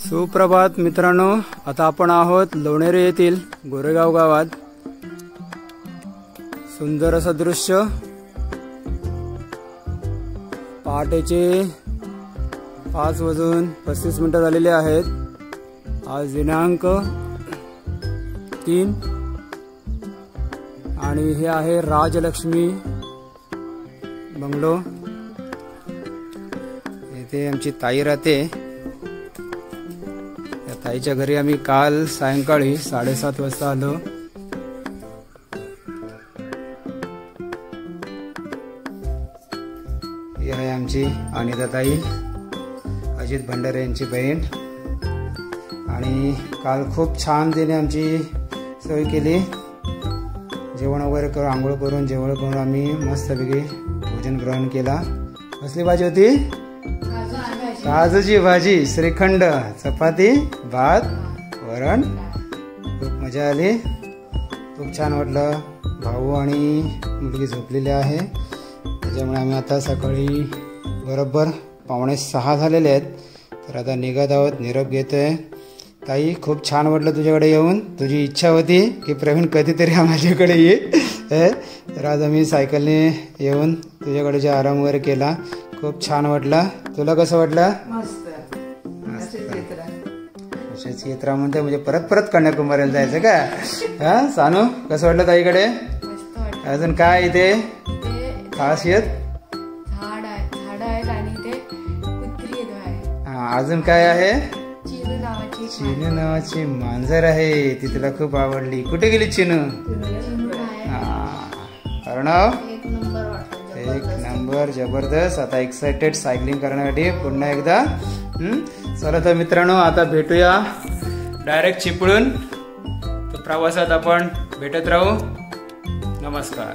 सुप्रभात मित्रांनो, आता आपण आहोत लोणेरे येथील गोरेगाव गावात। सुंदर असं दृश्य। पहाटेचे 5:35 झालेले आहेत। आज दिनांक 3 आणि हे आहे राजलक्ष्मी बंगलो। इथे आमची ताई राहते। ताईच्या घरी आम्ही काल सायंकाळी 7:30 वाजता आलो। ही आहे आमची अनिता ताई, अजित भंडारे यांची बहीण। आणि काल खूप छान तिने आमची सोय केली। जेवण वगैरे करून आंघोळ करून जेवण करून आम्ही मस्तपैकी भोजन ग्रहण केला। कसली भाजी होती? काजूची भाजी, श्रीखंड, चपाती, भात, वरण। खूप मजा आली, खूप छान वाटलं। भाऊ आणि मुलगी झोपलेली आहे, त्याच्यामुळे आम्ही आता सकाळी बरोबर 5:45 झालेले आहेत। तर आता निघत आहोत, निरोप घेतोय। ताई, खूप छान वाटलं तुझ्याकडे येऊन। तुझी इच्छा होती की प्रवीण कधीतरी माझ्याकडे ये, तर आज आम्ही सायकलने येऊन तुझ्याकडे जे आराम वगैरे केला, खूप छान वाटलं। तुला कसं वाटलं? मस्त। असेच येत राहा म्हणते, म्हणजे परत परत कन्याकुमारीला जायचं का? हा सानू, कसं वाटलं ताईकडे? अजून काय इथे खासियत? झाड आहेत आणि ते कुत्री आहे। हा, अजून काय आहे? चिनू नावाची मांजर आहे, ती तुला खूप आवडली। कुठे गेली चिनू? अर्णव, एक नंबर, जबरदस्त। आता एक्साइटेड सायकलिंग करण्यासाठी पुन्हा एकदा। चला तर मित्रांनो, आता भेटूया डायरेक्ट चिपळूण। तर प्रवासात आपण भेटत राहू। नमस्कार।